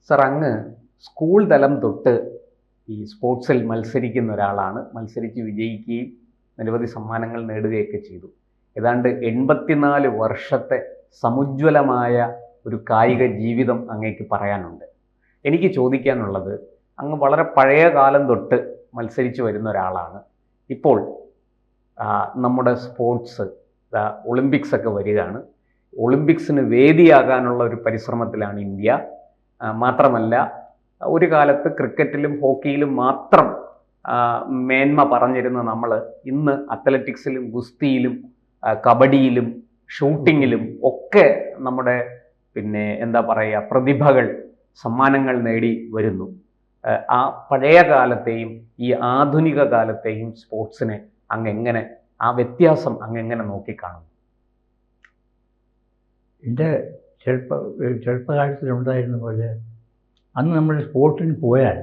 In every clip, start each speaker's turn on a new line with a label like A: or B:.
A: Sir, അങ്ങ് school തലം തൊട്ട് ഈ സ്പോർട്സിൽ മത്സരിക്കുന്ന ഒരാളാണ്. മത്സരിച്ച് വിജയിക്കുകയും നിരവധി സമ്മാനങ്ങൾ നേടുകയൊക്കെ ചെയ്തു. ഏതാണ്ട് 84 വർഷത്തെ സമുജ്വലമായ ഒരു കായിക ജീവിതം അങ്ങേക്ക് പറയാനുണ്ട്. എനിക്ക് ചോദിക്കാനുള്ളത്, അങ്ങ് വളരെ പഴയ കാലം തൊട്ട് മത്സരിച്ച് വരുന്ന ഒരാളാണ്. ഇപ്പോൾ നമ്മുടെ സ്പോർട്സ് ഒളിമ്പിക്സ് ഒക്കെ വരികയാണ്. ഒളിമ്പിക്സിന് വേദിയാകാനുള്ള ഒരു പരിശ്രമത്തിലാണ് ഇന്ത്യ. മാത്രമല്ല, ഒരു കാലത്ത് ക്രിക്കറ്റിലും ഹോക്കിയിലും മാത്രം മേന്മ പറഞ്ഞിരുന്ന നമ്മൾ ഇന്ന് അത്ലറ്റിക്സിലും ഗുസ്തിയിലും കബഡിയിലും ഷൂട്ടിങ്ങിലും ഒക്കെ നമ്മുടെ പ്രതിഭകൾ സമ്മാനങ്ങൾ നേടി വരുന്നു. ആ പഴയ കാലത്തെയും ഈ ആധുനിക കാലത്തെയും സ്പോർട്സിനെ അങ്ങെങ്ങനെ, ആ വ്യത്യാസം അങ്ങെങ്ങനെ നോക്കിക്കാണുന്നു?
B: എൻ്റെ ചെറുപ്പകാലത്തിലുണ്ടായിരുന്ന പോലെ അന്ന് നമ്മൾ സ്പോർട്സിന് പോയാൽ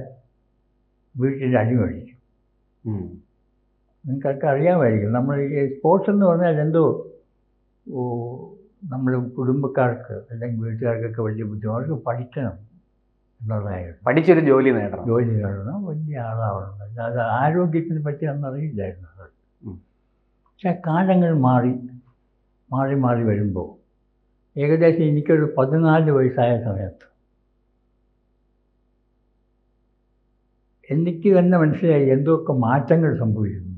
B: വീട്ടിൽ അടി മേടിക്കും. നിങ്ങൾക്കൊക്കെ അറിയാമായിരിക്കും. നമ്മൾ ഈ സ്പോർട്സ് എന്ന് പറഞ്ഞാൽ എന്തോ നമ്മൾ കുടുംബക്കാർക്ക് അല്ലെങ്കിൽ വീട്ടുകാർക്കൊക്കെ വലിയ ബുദ്ധിമുട്ട്. അവർക്ക് പഠിക്കണം എന്നുള്ളതായിരുന്നു.
A: പഠിച്ചൊരു ജോലി നേടണം,
B: വലിയ ആളാവണം. അല്ലാതെ ആരോഗ്യത്തിനെ പറ്റി അന്നറിയില്ലായിരുന്നു. പക്ഷെ കാലങ്ങൾ മാറി വരുമ്പോൾ ഏകദേശം എനിക്കൊരു 14 വയസ്സായ സമയത്ത് എനിക്ക് തന്നെ മനസ്സിലായി എന്തൊക്കെ മാറ്റങ്ങൾ സംഭവിക്കുന്നു.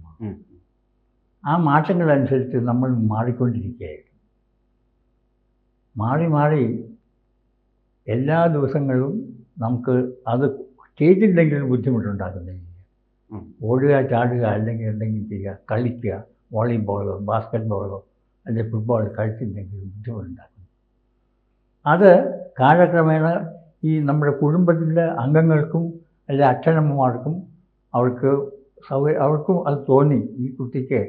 B: ആ മാറ്റങ്ങളനുസരിച്ച് നമ്മൾ മാറിക്കൊണ്ടിരിക്കുകയായിരുന്നു. മാറി എല്ലാ ദിവസങ്ങളും നമുക്ക് അത് ചെയ്തില്ലെങ്കിൽ ബുദ്ധിമുട്ടുണ്ടാക്കുന്നില്ല. ഓടുക, ചാടുക, അല്ലെങ്കിൽ എന്തെങ്കിലും ചെയ്യുക, കളിക്കുക, വോളിബോളോ ബാസ്കറ്റ് ബോളോ അല്ലെങ്കിൽ ഫുട്ബോൾ കളിച്ചില്ലെങ്കിൽ ബുദ്ധിമുട്ടുണ്ടാക്കുന്നു. അത് കാലക്രമേണ ഈ നമ്മുടെ കുടുംബത്തിലെ അംഗങ്ങൾക്കും അല്ലെങ്കിൽ അച്ഛനമ്മമാർക്കും അവർക്കും അത് തോന്നി, ഈ കുട്ടിക്ക്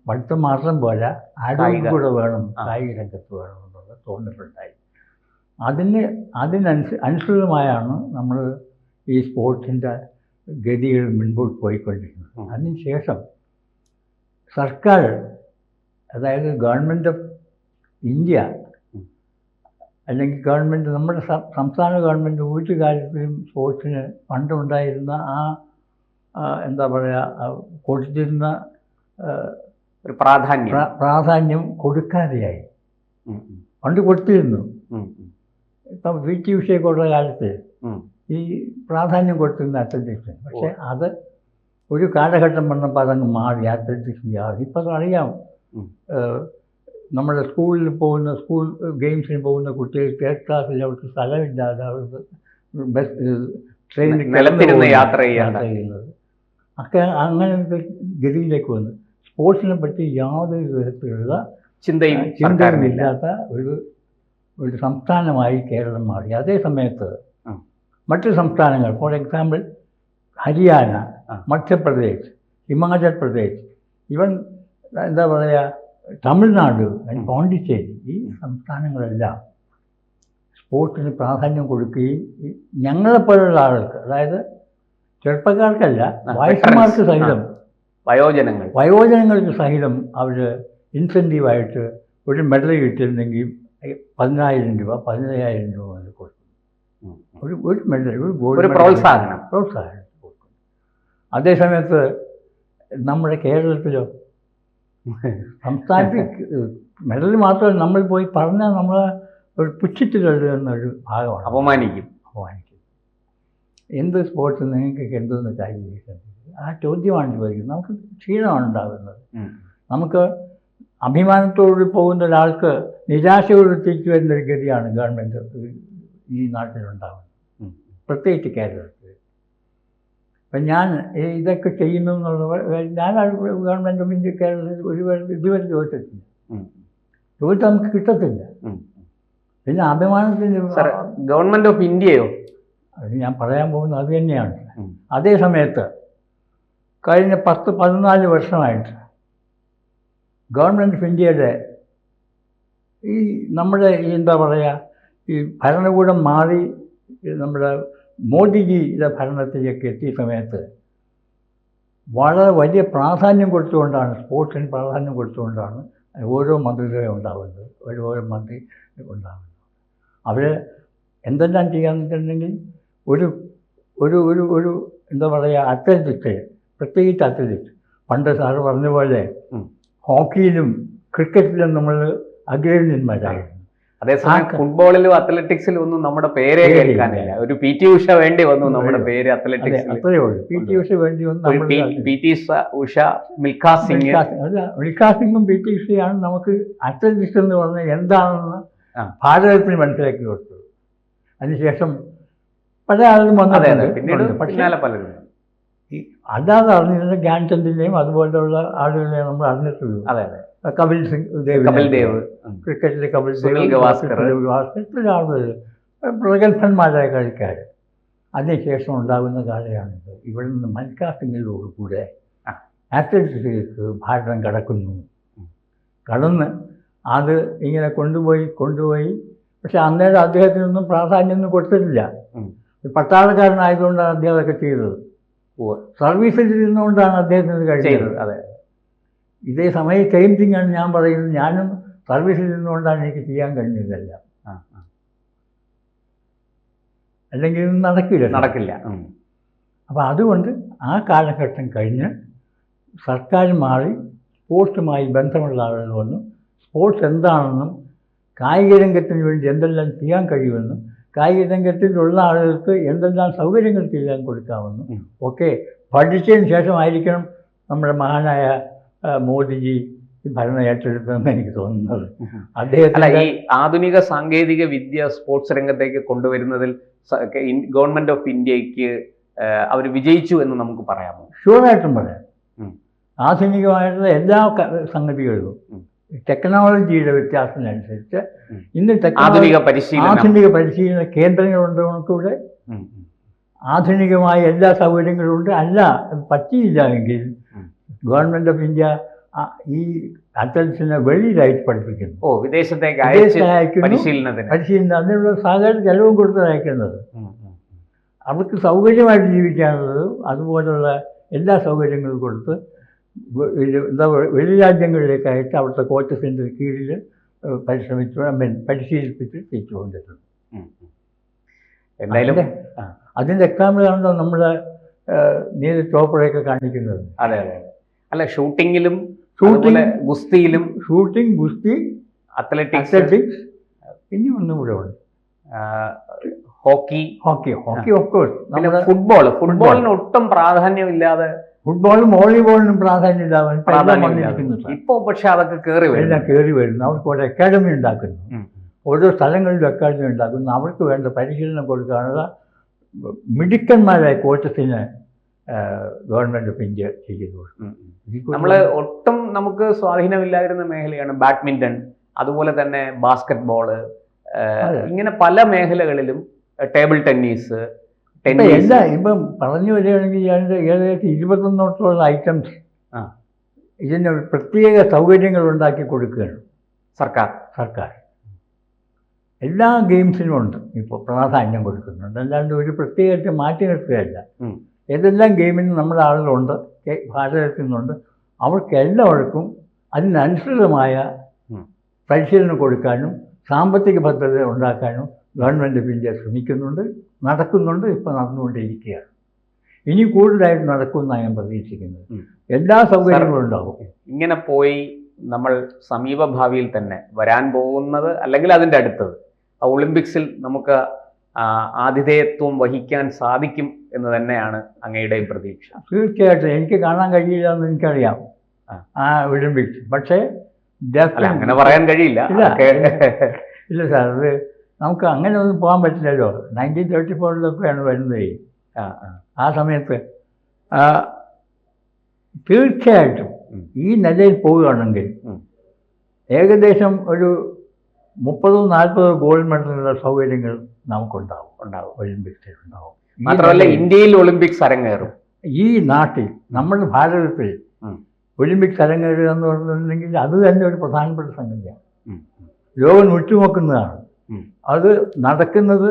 B: പഠിത്തം മാത്രം പോരാ, ആരോഗ്യം കൂടെ വേണം, കായിക രംഗത്ത് വേണം എന്നുള്ള തോന്നലുണ്ടായി. അനുസൃതമായാണ് നമ്മൾ ഈ സ്പോർട്സിൻ്റെ ഗതികൾ മുൻപോട്ട് പോയിക്കൊണ്ടിരിക്കുന്നത്. അതിനുശേഷം സർക്കാർ, അതായത് ഗവൺമെൻറ് ഓഫ് ഇന്ത്യ അല്ലെങ്കിൽ ഗവൺമെൻറ്, നമ്മുടെ സംസ്ഥാന ഗവൺമെൻറ് ഒരു കാര്യത്തിലും സ്പോർട്സിന് പണ്ടുണ്ടായിരുന്ന കൊടുത്തിരുന്ന
A: ഒരു
B: പ്രാധാന്യം കൊടുക്കാതെയായി. പണ്ട് കൊടുത്തിരുന്നു. ഇപ്പം PT ഉഷയൊക്കെയുള്ള കാലത്ത് ഈ പ്രാധാന്യം കൊടുത്തിരുന്ന അത്ലറ്റിക്സിന്. പക്ഷെ അത് ഒരു കാലഘട്ടം വന്നപ്പോൾ അതങ്ങ് മാറി. അത്ലറ്റിക്സിൻ്റെ ഇപ്പം അതറിയാം. നമ്മുടെ സ്കൂൾ ഗെയിംസിന് പോകുന്ന കുട്ടികൾ തേർഡ് ക്ലാസ്സിൽ അവർക്ക് സ്ഥലമില്ലാതെ അവർക്ക് ട്രെയിനിൽ
A: യാത്ര ചെയ്യുന്നത്
B: ഒക്കെ അങ്ങനത്തെ ഗതിയിലേക്ക് വന്നു. സ്പോർട്സിനെ പറ്റി യാതൊരു വിധത്തിലുള്ള ചിന്തയും ഇല്ലാത്ത ഒരു സംസ്ഥാനമായി കേരളം മാറി. അതേ സമയത്ത് മറ്റു സംസ്ഥാനങ്ങൾ, for example Haryana, Madhya Pradesh, Himachal Pradesh, even Tamil Nadu, Pondicherry, ഈ സംസ്ഥാനങ്ങളെല്ലാം സ്പോർട്സിന് പ്രാധാന്യം കൊടുക്കുകയും ഞങ്ങളെപ്പോലുള്ള ആളുകൾക്ക്, അതായത് ചെറുപ്പക്കാർക്കല്ല, വയസ്സന്മാർക്ക് സഹിതം, വയോജനങ്ങൾക്ക് സഹിതം അവർ ഇൻസെൻറ്റീവായിട്ട് ഒരു മെഡൽ കിട്ടിയിരുന്നെങ്കിൽ 10,000 രൂപ 15,000 രൂപ കൊടുക്കും. ഒരു മെഡൽ, ഒരു ഗോൾഡ് പ്രോത്സാഹനം കൊടുക്കും. അതേസമയത്ത് നമ്മുടെ കേരളത്തിലോ സംസ്ഥാനത്ത് മെഡൽ മാത്രമല്ല, നമ്മൾ പോയി പറഞ്ഞാൽ നമ്മളെ ഒരു പുച്ഛിച്ച് തള്ളുന്നൊരു ഭാഗമാണ്. അപമാനിക്കും. എന്ത് സ്പോർട്സ് നിങ്ങൾക്ക് എന്തെന്ന് കാര്യം ആ ചോദ്യമാണ് ചോദിക്കുന്നത്. നമുക്ക് ക്ഷീണമാണ് ഉണ്ടാകുന്നത്. നമുക്ക് അഭിമാനത്തോട് പോകുന്ന ഒരാൾക്ക് നിരാശയോട് തിരിച്ചു വരുന്നൊരു ഗതിയാണ് ഗവൺമെൻറ് ഈ നാട്ടിലുണ്ടാകുന്നത്, പ്രത്യേകിച്ച് കേരളത്തിൽ. അപ്പം ഞാൻ ഇതൊക്കെ ചെയ്യുന്നു എന്നുള്ളത് ഞാൻ ഗവൺമെൻറ് ഓഫ് ഇന്ത്യ കേരളത്തിൽ ഇതുവരെ ചോദിച്ചിട്ടില്ല. ചോദിച്ചാൽ നമുക്ക് കിട്ടത്തില്ല. പിന്നെ അഭിമാനത്തിൻ്റെ
A: ഗവൺമെൻറ് ഓഫ് ഇന്ത്യയോ
B: അത് ഞാൻ പറയാൻ പോകുന്നത് അത് തന്നെയാണ്. അതേ സമയത്ത് കഴിഞ്ഞ 10-14 വർഷമായിട്ട് ഗവൺമെൻറ് ഓഫ് ഇന്ത്യയുടെ ഈ നമ്മുടെ ഈ ഭരണകൂടം മാറി നമ്മുടെ മോദിജിയുടെ ഭരണത്തിലേക്ക് എത്തിയ സമയത്ത് വളരെ വലിയ പ്രാധാന്യം കൊടുത്തുകൊണ്ടാണ്, സ്പോർട്സിന് പ്രാധാന്യം കൊടുത്തുകൊണ്ടാണ് ഓരോ മന്ത്രിസഭ ഉണ്ടാകുന്നത്, ഓരോ മന്ത്രി ഉണ്ടാകുന്നത്. അവർ എന്തെല്ലാം ചെയ്യാന്ന് വെച്ചിട്ടുണ്ടെങ്കിൽ ഒരു ഒരു ഒരു ഒരു എന്താ പറയുക, അത്ലറ്റിക്സ്, പ്രത്യേകിച്ച് അത്ലറ്റിക്സ്, പണ്ട് സാറ് പറഞ്ഞ പോലെ ഹോക്കിയിലും ക്രിക്കറ്റിലും നമ്മൾ അഗ്രഗണ്യന്മാരായിരുന്നു.
A: അതേസമയം ഫുട്ബോളിലും അത്ലറ്റിക്സിലും ഒന്നും നമ്മുടെ പേരെ കേൾക്കാനില്ല. ഒരു PT ഉഷ വേണ്ടി വന്നു നമ്മുടെ പേര് അത്ലറ്റിക്സ്.
B: അത്രയേ ഉള്ളൂ. PT ഉഷ വേണ്ടി വന്നു.
A: PT ഉഷ, മിൽഖാ സിംഗ്.
B: മിൽഖാ സിംഗും PT ഉഷയാണ് നമുക്ക് അത്ലറ്റിക്സ് എന്ന് പറഞ്ഞാൽ എന്താണെന്ന് ഭാരതത്തിന് മനസ്സിലാക്കി കൊടുത്തത്. അതിനുശേഷം പല ആളുകളും വന്നിട്ടുണ്ട്. പക്ഷേ അല്ലാതെ അറിഞ്ഞിരുന്ന ധ്യാൻചന്ദിനെയും അതുപോലെയുള്ള ആളുകളെയും നമ്മൾ അറിഞ്ഞിട്ടുള്ളൂ. കപിൽ ദേവ്, ക്രിക്കറ്റിലെ കപിൽ ദേവ്, ഗവാസ്കർ, ഇത്ര ആളുകൾ പ്രഗത്ഭന്മാരായ കളിക്കാർ. അതിനുശേഷം ഉണ്ടാകുന്ന കാലമാണിത്. ഇവിടെ നിന്ന് മിൽഖാ സിംഗിനോടുകൂടെ അത്ലറ്റിക്സിലേക്ക് ഭാരതം കടന്ന് അത് ഇങ്ങനെ കൊണ്ടുപോയി. പക്ഷെ അന്നേരം അദ്ദേഹത്തിനൊന്നും പ്രാധാന്യമൊന്നും കൊടുത്തിട്ടില്ല. പട്ടാളക്കാരനായതുകൊണ്ടാണ് അദ്ദേഹം അതൊക്കെ ചെയ്തത്. സർവീസിൽ ഇരുന്നുകൊണ്ടാണ് അദ്ദേഹത്തിന് കഴിച്ചത്. ഇതേ സമയം സെയിം തിങ്ങാണ് ഞാൻ പറയുന്നത്. ഞാനും സർവീസിൽ നിന്നുകൊണ്ടാണ് എനിക്ക് ചെയ്യാൻ കഴിഞ്ഞതല്ല. അല്ലെങ്കിൽ ഇതൊന്നും നടക്കില്ല. അപ്പോൾ അതുകൊണ്ട് ആ കാലഘട്ടം കഴിഞ്ഞ് സർക്കാർ മാറി സ്പോർട്സുമായി ബന്ധമുള്ള ആളുകൾ വന്നു. സ്പോർട്സ് എന്താണെന്നും കായിക രംഗത്തിന് വേണ്ടി എന്തെല്ലാം ചെയ്യാൻ കഴിയുമെന്നും കായിക രംഗത്തിലുള്ള ആളുകൾക്ക് എന്തെല്ലാം സൗകര്യങ്ങൾ ചെയ്യാൻ കൊടുക്കാമെന്നും ഒക്കെ പഠിച്ചതിന് ശേഷമായിരിക്കണം നമ്മുടെ മഹാനായ മോദിജി ഭരണം ഏറ്റെടുത്തതെന്ന് എനിക്ക് തോന്നുന്നത്. അദ്ദേഹത്തിന്
A: ഈ ആധുനിക സാങ്കേതിക വിദ്യ സ്പോർട്സ് രംഗത്തേക്ക് കൊണ്ടുവരുന്നതിൽ ഗവൺമെന്റ് ഓഫ് ഇന്ത്യക്ക് അവർ വിജയിച്ചു എന്ന് നമുക്ക് പറയാമോ?
B: ഷുവറായിട്ടും പറയാം. ആധുനികമായിട്ടുള്ള എല്ലാ സംഗതികളും ടെക്നോളജിയുടെ വ്യത്യാസത്തിനനുസരിച്ച് ഇന്ന് ആധുനിക പരിശീലന കേന്ദ്രങ്ങളുണ്ട് നമുക്കിവിടെ. ആധുനികമായ എല്ലാ സൗകര്യങ്ങളും ഉണ്ട്. അല്ല പറ്റിയില്ല എങ്കിൽ ഗവൺമെന്റ് ഓഫ് ഇന്ത്യ ഈ അത്ലറ്റ്സിനെ വെളിയിലായിട്ട് പഠിപ്പിക്കുന്നു.
A: വിദേശത്തേക്ക്
B: പരിശീലനം അതിനുള്ള സഹകരണ ചെലവും കൊടുത്ത് അയക്കുന്നത്. അവർക്ക് സൗകര്യമായിട്ട് ജീവിക്കാനുള്ളത് അതുപോലുള്ള എല്ലാ സൗകര്യങ്ങളും കൊടുത്ത് എന്താ വെളി രാജ്യങ്ങളിലേക്കായിട്ട് അവിടുത്തെ കോച്ചസിൻ്റെ കീഴിൽ പരിശീലിപ്പിച്ച് തിരിച്ചുകൊണ്ടിരുന്നു.
A: എന്തായാലും
B: അതിൻ്റെ എക്സാമ്പിളാണല്ലോ നമ്മുടെ നീരജ് ചോപ്രയൊക്കെ കാണിക്കുന്നത്.
A: അല്ല, ഷൂട്ടിംഗ്, ഗുസ്തിയിലും ഗുസ്തി, അത്ലറ്റിക്സ്,
B: ഇനി ഒന്നും കൂടെ ഉണ്ട്,
A: ഹോക്കി
B: ഓഫ് കോഴ്സ്.
A: ഫുട്ബോളിന് ഒട്ടും പ്രാധാന്യമില്ലാതെ,
B: ഫുട്ബോളും വോളിബോളിനും പ്രാധാന്യമില്ലാതെ
A: ഇപ്പോൾ പക്ഷെ അതൊക്കെ കയറി
B: വരുന്നു. അവർക്ക് ഒരു അക്കാഡമി ഉണ്ടാക്കുന്നു, ഓരോ സ്ഥലങ്ങളിലും അക്കാഡമി ഉണ്ടാക്കുന്നു. അവർക്ക് വേണ്ട പരിശീലനം കൊടുക്കാനുള്ള മിടുക്കന്മാരായ കോച്ചസിന് ഗവൺമെന്റ് ഓഫ് ഇന്ത്യ ചെയ്യുന്നു.
A: ഒട്ടും നമുക്ക് സ്വാധീനമില്ലായിരുന്ന മേഖലയാണ് ബാഡ്മിന്റൺ, അതുപോലെ തന്നെ ബാസ്കറ്റ്, ഇങ്ങനെ പല മേഖലകളിലും ടേബിൾ ടെന്നീസ്
B: എല്ലാം ഇപ്പം പറഞ്ഞു വരികയാണെങ്കിൽ ഏകദേശം 21 ഐറ്റംസ് ഇതിന് പ്രത്യേക സൗകര്യങ്ങൾ ഉണ്ടാക്കി കൊടുക്കുകയാണ് സർക്കാർ. എല്ലാ ഗെയിംസിനും ഉണ്ട് ഇപ്പോൾ പ്രാധാന്യം കൊടുക്കുന്നുണ്ട്. അല്ലാണ്ട് ഒരു പ്രത്യേകിച്ച് മാറ്റി നിർത്തുകയല്ല. ഏതെല്ലാം ഗെയിമിനും നമ്മുടെ ആളുകളുണ്ട്, ഭാരതത്തിൽ നിന്നുണ്ട്. അവർക്കെല്ലാവർക്കും അതിനനുസൃതമായ പരിശീലനം കൊടുക്കാനും സാമ്പത്തിക ഭദ്രത ഉണ്ടാക്കാനും ഗവൺമെൻറ് ഓഫ് ഇന്ത്യ ശ്രമിക്കുന്നുണ്ട്, നടക്കുന്നുണ്ട്, ഇപ്പോൾ നടന്നുകൊണ്ടിരിക്കുകയാണ്. ഇനി കൂടുതലായിട്ട് നടക്കുമെന്നാണ് ഞാൻ പ്രതീക്ഷിക്കുന്നത്. എല്ലാ സൗകര്യങ്ങളും ഉണ്ടാവും.
A: ഇങ്ങനെ പോയി നമ്മൾ സമീപഭാവിയിൽ തന്നെ വരാൻ പോകുന്നത് അല്ലെങ്കിൽ അതിൻ്റെ അടുത്തത് ഒളിമ്പിക്സിൽ നമുക്ക് ആതിഥേയത്വം വഹിക്കാൻ സാധിക്കും എന്ന് തന്നെയാണ് അങ്ങയുടെയും പ്രതീക്ഷ.
B: തീർച്ചയായിട്ടും എനിക്ക് കാണാൻ കഴിയില്ല എന്ന് എനിക്കറിയാം ഒളിമ്പിക്സ്. പക്ഷേ അങ്ങനെ
A: പറയാൻ കഴിയില്ല.
B: ഇല്ല സാർ, അത് നമുക്ക് അങ്ങനെ ഒന്നും പോകാൻ പറ്റില്ലല്ലോ. 1934 വരുന്നത്. ആ സമയത്ത് തീർച്ചയായിട്ടും ഈ നിലയിൽ പോവുകയാണെങ്കിൽ ഏകദേശം ഒരു 30-40 ഗോൾഡ് മെഡലുള്ള സൗകര്യങ്ങൾ നമുക്കുണ്ടാവും ഒളിമ്പിക്സിൽ ഉണ്ടാവും.
A: മാത്രമല്ല ഇന്ത്യയിൽ ഒളിമ്പിക്സ് അരങ്ങേറും.
B: ഈ നാട്ടിൽ നമ്മുടെ ഭാരതത്തിൽ ഒളിമ്പിക്സ് അരങ്ങേറുക എന്ന് പറഞ്ഞിട്ടുണ്ടെങ്കിൽ അത് തന്നെ ഒരു പ്രധാനപ്പെട്ട സംഗതിയാണ്. ലോകം ഉറ്റുനോക്കുന്നതാണ്. അത് നടക്കുന്നത്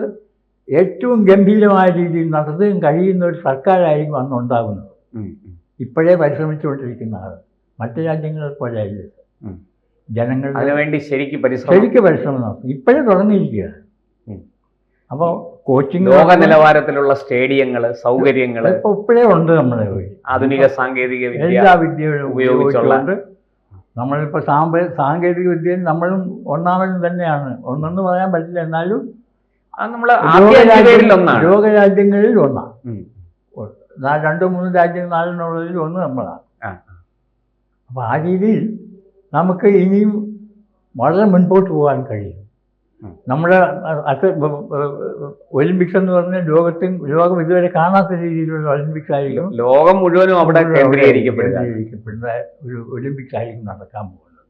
B: ഏറ്റവും ഗംഭീരമായ രീതിയിൽ നടത്താൻ കഴിയുന്ന ഒരു സർക്കാരായിരിക്കും അന്ന് ഉണ്ടാകുന്നത്. ഇപ്പോഴേ പരിശ്രമിച്ചുകൊണ്ടിരിക്കുന്ന ആൾ മറ്റു രാജ്യങ്ങളെ പോലെ ആയില്ല. ജനങ്ങൾ
A: അതിനുവേണ്ടി ശരിക്കും
B: പരിശ്രമം നടത്തും. ഇപ്പോഴേ തുടങ്ങിയിരിക്കുകയാണ്. അപ്പോൾ കോച്ചിങ്
A: ലോക നിലവാരത്തിലുള്ള സ്റ്റേഡിയങ്ങള്, സൗകര്യങ്ങള്
B: ഇപ്പോൾ ഇപ്പോഴേ ഉണ്ട് നമ്മുടെ കയ്യിൽ.
A: ആധുനിക സാങ്കേതിക വിദ്യ
B: എല്ലാ വിദ്യകളും
A: ഉപയോഗിച്ചുള്ള
B: ഉപയോഗിച്ചുകൊണ്ട് നമ്മളിപ്പോൾ സാങ്കേതിക വിദ്യയിൽ നമ്മളും ഒന്നാമതും തന്നെയാണ്. ഒന്നെന്ന് പറയാൻ പറ്റില്ല, എന്നാലും
A: നമ്മൾ ആദ്യ 5 പേരിൽ ഒന്നാണ്.
B: ലോകരാജ്യങ്ങളിൽ ഒന്നാണ്. 2-3 രാജ്യങ്ങൾ 4 ഒന്ന് നമ്മളാണ്. അപ്പോൾ ആ രീതിയിൽ നമുക്ക് ഇനിയും വളരെ മുൻപോട്ട് പോകാൻ കഴിയും. നമ്മുടെ ഒളിമ്പിക്സ് എന്ന് പറഞ്ഞാൽ ലോകം ഇതുവരെ കാണാത്ത രീതിയിലുള്ള ഒളിമ്പിക്സ് ആയിരിക്കും.
A: ലോകം മുഴുവനും അവിടെ കേന്ദ്രീകരിക്കപ്പെടുന്ന
B: ഒരു ഒളിമ്പിക്സ് ആയിരിക്കും നടക്കാൻ പോകുന്നത്.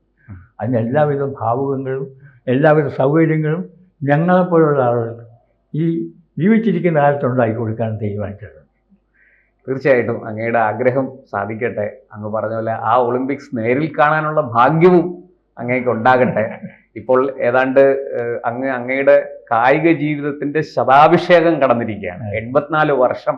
B: അതിന് എല്ലാവിധ ഭാവുകങ്ങളും എല്ലാവിധ സൗകര്യങ്ങളും ഞങ്ങളെപ്പോലുള്ള ആളുകൾ ഈ ജീവിച്ചിരിക്കുന്ന കാലത്ത് ഉണ്ടാക്കി കൊടുക്കാൻ തീരുമാനിച്ചിട്ടുണ്ട്.
A: തീർച്ചയായിട്ടും അങ്ങയുടെ ആഗ്രഹം സാധിക്കട്ടെ. അങ്ങ് പറഞ്ഞ പോലെ ആ ഒളിമ്പിക്സ് നേരിൽ കാണാനുള്ള ഭാഗ്യവും അങ്ങേക്ക് ഉണ്ടാകട്ടെ. ഇപ്പോൾ ഏതാണ്ട് അങ്ങയുടെ കായിക ജീവിതത്തിന്റെ ശതാഭിഷേകം കടന്നിരിക്കുകയാണ്. 84 വർഷം,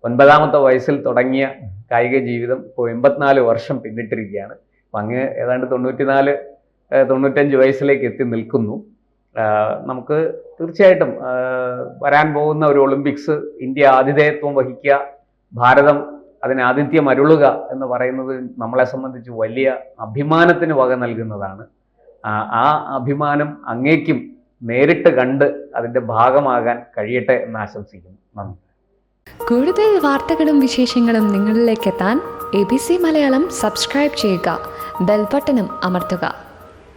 A: 9ാമത്തെ വയസ്സിൽ തുടങ്ങിയ കായിക ജീവിതം ഇപ്പോൾ 84 വർഷം പിന്നിട്ടിരിക്കുകയാണ്. അപ്പം അങ്ങ് ഏതാണ്ട് 94-95 വയസ്സിലേക്ക് എത്തി നിൽക്കുന്നു. നമുക്ക് തീർച്ചയായിട്ടും വരാൻ പോകുന്ന ഒരു ഒളിമ്പിക്സ് ഇന്ത്യ ആതിഥേയത്വം വഹിക്കുക, ഭാരതം അതിന് ആതിഥ്യം അരുളുക എന്ന് പറയുന്നത് നമ്മളെ സംബന്ധിച്ച് വലിയ അഭിമാനത്തിന് വക നൽകുന്നതാണ്. ആ അഭിമാനം അങ്ങേക്കും നേരിട്ട് കണ്ട് അതിൻ്റെ ഭാഗമാകാൻ കഴിയട്ടെ എന്ന് ആശംസിക്കുന്നു. നന്ദി.
C: കൂടുതൽ വാർത്തകളും വിശേഷങ്ങളും നിങ്ങളിലേക്ക് എത്താൻ ABC മലയാളം സബ്സ്ക്രൈബ് ചെയ്യുക, ബെൽ ബട്ടണും അമർത്തുക.